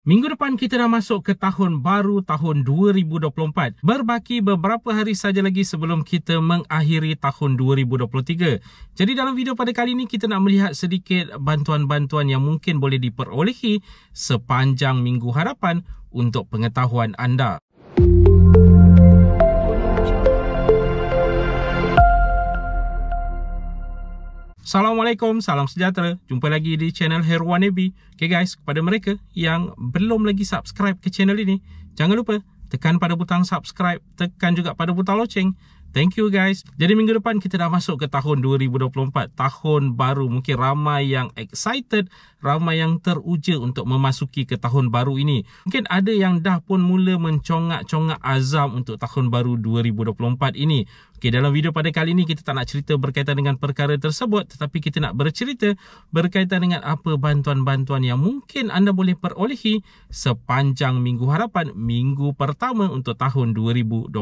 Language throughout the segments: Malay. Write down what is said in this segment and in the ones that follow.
Minggu depan kita dah masuk ke tahun baru tahun 2024. Berbaki beberapa hari saja lagi sebelum kita mengakhiri tahun 2023. Jadi dalam video pada kali ini kita nak melihat sedikit bantuan-bantuan yang mungkin boleh diperolehi sepanjang minggu hadapan untuk pengetahuan anda. Assalamualaikum, salam sejahtera. Jumpa lagi di channel Herwan Nabi. Okay guys, kepada mereka yang belum lagi subscribe ke channel ini, jangan lupa tekan pada butang subscribe, tekan juga pada butang loceng. Thank you guys. Jadi minggu depan kita dah masuk ke tahun 2024. Tahun baru. Mungkin ramai yang excited, ramai yang teruja untuk memasuki ke tahun baru ini. Mungkin ada yang dah pun mula mencongak-congak azam untuk tahun baru 2024 ini. Okey, dalam video pada kali ini kita tak nak cerita berkaitan dengan perkara tersebut, tetapi kita nak bercerita berkaitan dengan apa bantuan-bantuan yang mungkin anda boleh perolehi sepanjang minggu harapan, minggu pertama untuk tahun 2024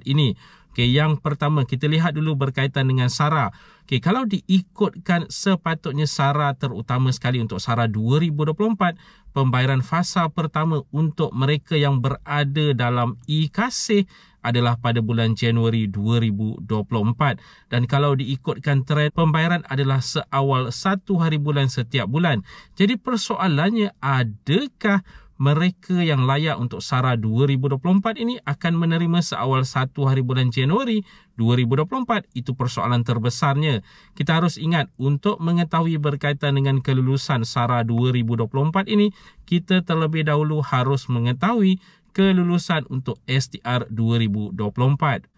ini. Okey, yang pertama kita lihat dulu berkaitan dengan SARA. Okey, kalau diikutkan sepatutnya SARA, terutama sekali untuk SARA 2024, pembayaran fasa pertama untuk mereka yang berada dalam e-Kasih adalah pada bulan Januari 2024. Dan kalau diikutkan trend, pembayaran adalah seawal 1 hari bulan setiap bulan. Jadi persoalannya, adakah mereka yang layak untuk SARA 2024 ini akan menerima seawal 1 hari bulan Januari 2024? Itu persoalan terbesarnya. Kita harus ingat, untuk mengetahui berkaitan dengan kelulusan SARA 2024 ini, kita terlebih dahulu harus mengetahui kelulusan untuk STR 2024.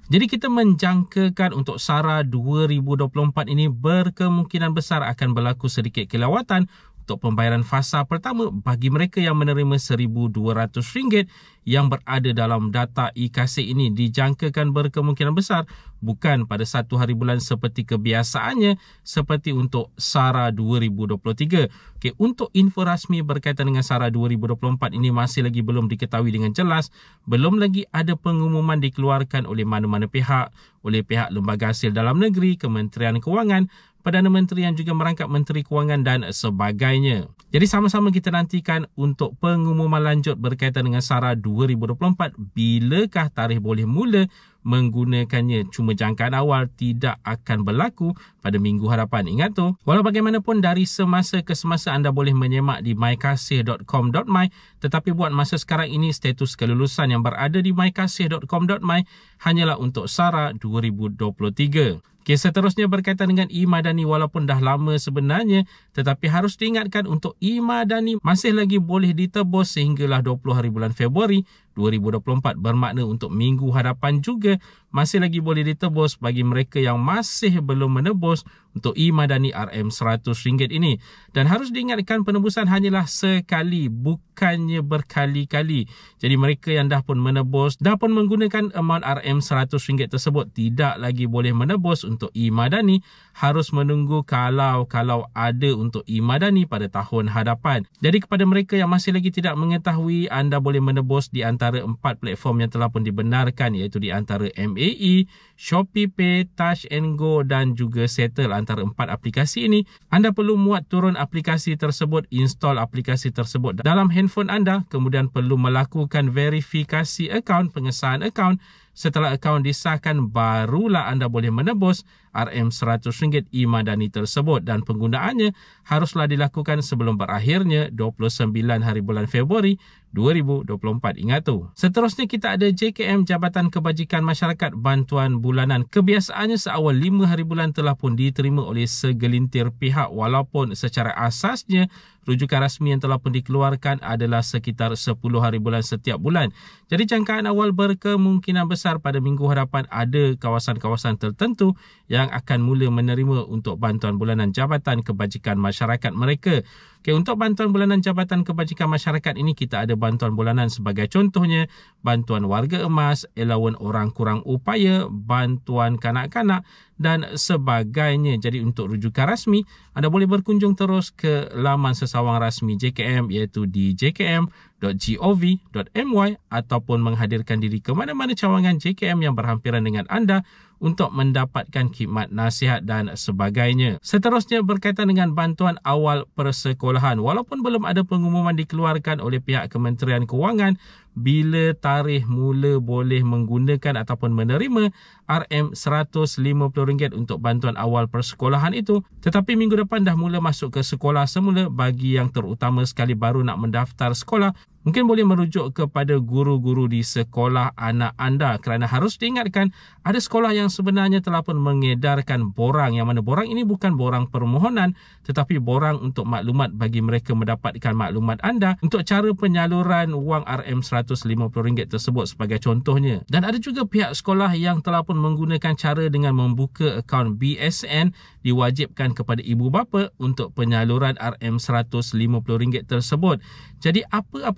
Jadi kita menjangkakan untuk SARA 2024 ini berkemungkinan besar akan berlaku sedikit kelewatan untuk pembayaran fasa pertama bagi mereka yang menerima RM1,200 yang berada dalam data e-Kasih ini. Dijangkakan berkemungkinan besar bukan pada 1 hari bulan seperti kebiasaannya, seperti untuk SARA 2023. Okey, untuk info rasmi berkaitan dengan SARA 2024 ini masih lagi belum diketahui dengan jelas. Belum lagi ada pengumuman dikeluarkan oleh mana-mana pihak, oleh pihak Lembaga Hasil Dalam Negeri, Kementerian Kewangan, Perdana Menteri yang juga merangkap Menteri Kewangan dan sebagainya. Jadi sama-sama kita nantikan untuk pengumuman lanjut berkaitan dengan SARA 2024. Bilakah tarikh boleh mula menggunakannya? Cuma jangkaan awal tidak akan berlaku pada minggu hadapan. Ingat tu, walau bagaimanapun dari semasa ke semasa anda boleh menyemak di mykasih.com.my, tetapi buat masa sekarang ini status kelulusan yang berada di mykasih.com.my hanyalah untuk SARA 2023. Okay, seterusnya berkaitan dengan e-Madani, walaupun dah lama sebenarnya, tetapi harus diingatkan untuk e-Madani masih lagi boleh ditebus sehinggalah 20 hari bulan Februari 2024. Bermakna untuk minggu hadapan juga masih lagi boleh ditebus bagi mereka yang masih belum menebus untuk e-Madani RM100 ini. Dan harus diingatkan penebusan hanyalah sekali, bukannya berkali-kali. Jadi mereka yang dah pun menebus, dah pun menggunakan amount RM100 tersebut, tidak lagi boleh menebus untuk e-Madani. Harus menunggu kalau ada untuk e-Madani pada tahun hadapan. Jadi kepada mereka yang masih lagi tidak mengetahui, anda boleh menebus di antara 4 platform yang telah pun dibenarkan, iaitu di antara MAE, ShopeePay, Touch and Go dan juga Settle. Antara 4 aplikasi ini, anda perlu muat turun aplikasi tersebut, install aplikasi tersebut dalam handphone anda, kemudian perlu melakukan verifikasi akaun, pengesahan akaun. Setelah akaun disahkan, barulah anda boleh menebus RM100 e-Madani tersebut, dan penggunaannya haruslah dilakukan sebelum berakhirnya 29 hari bulan Februari 2024. Ingat tu. Seterusnya kita ada JKM, Jabatan Kebajikan Masyarakat, bantuan bulanan. Kebiasaannya seawal 5 hari bulan telah pun diterima oleh segelintir pihak, walaupun secara asasnya rujukan rasmi yang telah pun dikeluarkan adalah sekitar 10 hari bulan setiap bulan. Jadi jangkaan awal berkemungkinan besar pada minggu hadapan ada kawasan-kawasan tertentu yang akan mula menerima untuk bantuan bulanan Jabatan Kebajikan Masyarakat mereka. Okay, untuk bantuan bulanan Jabatan Kebajikan Masyarakat ini, kita ada bantuan bulanan sebagai contohnya bantuan warga emas, allowance orang kurang upaya, bantuan kanak-kanak dan sebagainya. Jadi untuk rujukan rasmi, anda boleh berkunjung terus ke laman sesawang rasmi JKM, iaitu di jkm.com.my. jkm.gov.my ataupun menghadirkan diri ke mana-mana cawangan JKM yang berhampiran dengan anda untuk mendapatkan khidmat nasihat dan sebagainya. Seterusnya berkaitan dengan bantuan awal persekolahan. Walaupun belum ada pengumuman dikeluarkan oleh pihak Kementerian Kewangan bila tarikh mula boleh menggunakan ataupun menerima RM150 untuk bantuan awal persekolahan itu, tetapi minggu depan dah mula masuk ke sekolah semula. Bagi yang terutama sekali baru nak mendaftar sekolah, mungkin boleh merujuk kepada guru-guru di sekolah anak anda, kerana harus diingatkan ada sekolah yang sebenarnya telah pun mengedarkan borang, yang mana borang ini bukan borang permohonan tetapi borang untuk maklumat bagi mereka mendapatkan maklumat anda untuk cara penyaluran wang RM150 tersebut sebagai contohnya. Dan ada juga pihak sekolah yang telah pun menggunakan cara dengan membuka akaun BSN diwajibkan kepada ibu bapa untuk penyaluran RM150 tersebut. Jadi apa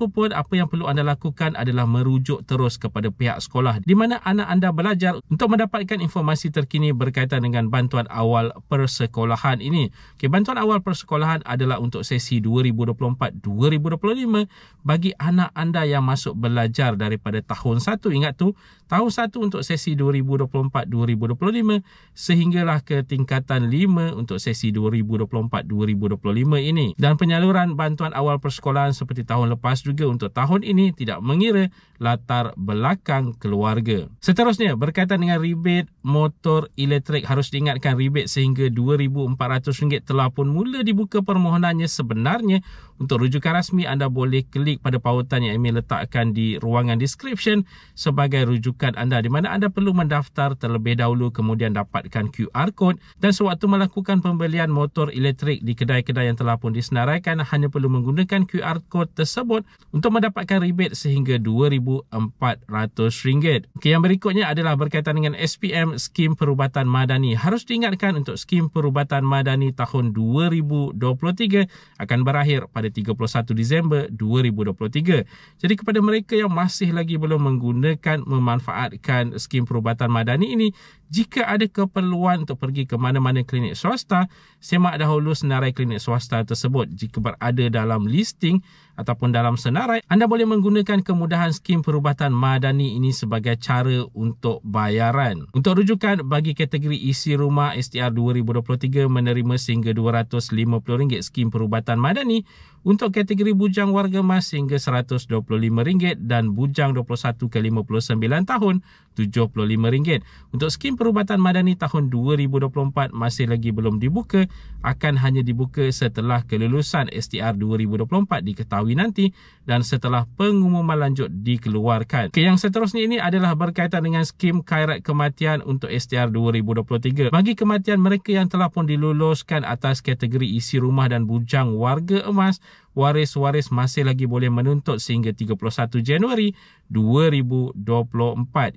yang perlu anda lakukan adalah merujuk terus kepada pihak sekolah di mana anak anda belajar untuk mendapatkan informasi terkini berkaitan dengan bantuan awal persekolahan ini. Okay, bantuan awal persekolahan adalah untuk sesi 2024-2025 bagi anak anda yang masuk belajar daripada tahun 1, ingat tu, tahun 1 untuk sesi 2024-2025 sehinggalah ke tingkatan 5 untuk sesi 2024-2025 ini. Dan penyaluran bantuan awal persekolahan seperti tahun lepas juga untuk tahun ini tidak mengira latar belakang keluarga. Seterusnya berkaitan dengan rebate motor elektrik, harus diingatkan rebate sehingga RM2,400 telah pun mula dibuka permohonannya. Sebenarnya untuk rujukan rasmi anda boleh klik pada pautan yang Emil letakkan di ruangan description sebagai rujukan anda, di mana anda perlu mendaftar terlebih dahulu kemudian dapatkan QR code, dan sewaktu melakukan pembelian motor elektrik di kedai-kedai yang telah pun disenaraikan hanya perlu menggunakan QR code tersebut untuk mendapatkan rebate sehingga RM2,400. Okay, yang berikutnya adalah berkaitan dengan SPM, Skim Perubatan Madani. Harus diingatkan untuk Skim Perubatan Madani tahun 2023 akan berakhir pada 31 Disember 2023. Jadi kepada mereka yang masih lagi belum memanfaatkan Skim Perubatan Madani ini, jika ada keperluan untuk pergi ke mana-mana klinik swasta, semak dahulu senarai klinik swasta tersebut. Jika berada dalam listing ataupun dalam senarai, anda boleh menggunakan kemudahan Skim Perubatan Madani ini sebagai cara untuk bayaran. Untuk rujukan bagi kategori isi rumah, STR 2023 menerima sehingga RM250 Skim Perubatan Madani. Untuk kategori bujang warga emas sehingga RM125 dan bujang 21 ke 59 tahun RM75. Untuk Skim Perubatan Madani tahun 2024 masih lagi belum dibuka, akan hanya dibuka setelah kelulusan STR 2024 diketahui nanti dan setelah pengumuman lanjut dikeluarkan. Okay, yang seterusnya ini adalah berkaitan dengan Skim Khairat Kematian untuk STR 2023. Bagi kematian mereka yang telah pun diluluskan atas kategori isi rumah dan bujang warga emas, waris-waris masih lagi boleh menuntut sehingga 31 Januari 2024.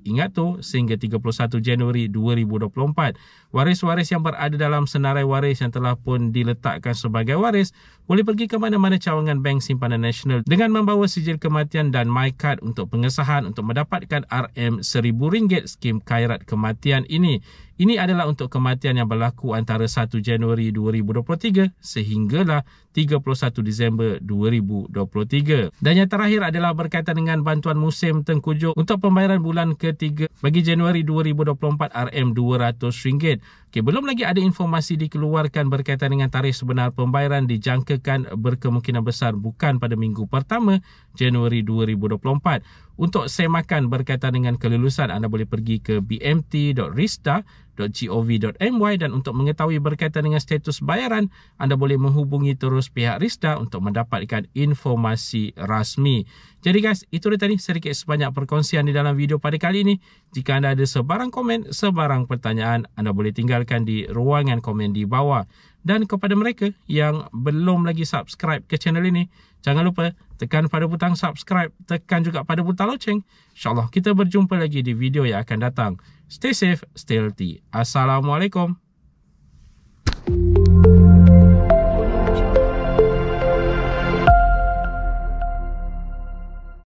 Ingat tu, sehingga 31 Januari 2024. Waris-waris yang berada dalam senarai waris yang telah pun diletakkan sebagai waris boleh pergi ke mana-mana cawangan Bank Simpanan Nasional dengan membawa sijil kematian dan MyCard untuk pengesahan untuk mendapatkan RM1,000 Skim Khairat Kematian ini. Ini adalah untuk kematian yang berlaku antara 1 Januari 2023 sehinggalah 31 Disember 2023. Dan yang terakhir adalah berkaitan dengan bantuan musim tengkujuh untuk pembayaran bulan ketiga bagi Januari 2024 RM200. Okay, belum lagi ada informasi dikeluarkan berkaitan dengan tarikh sebenar pembayaran, dijangkakan berkemungkinan besar bukan pada minggu pertama Januari 2024. Untuk semakan berkaitan dengan kelulusan, anda boleh pergi ke bmt.rista.gov.my dan untuk mengetahui berkaitan dengan status bayaran, anda boleh menghubungi terus pihak Rista untuk mendapatkan informasi rasmi. Jadi guys, itu dia tadi sedikit sebanyak perkongsian di dalam video pada kali ini. Jika anda ada sebarang komen, sebarang pertanyaan, anda boleh tinggalkan di ruangan komen di bawah. Dan kepada mereka yang belum lagi subscribe ke channel ini, jangan lupa tekan pada butang subscribe, tekan juga pada butang loceng. InsyaAllah kita berjumpa lagi di video yang akan datang. Stay safe, stay healthy. Assalamualaikum.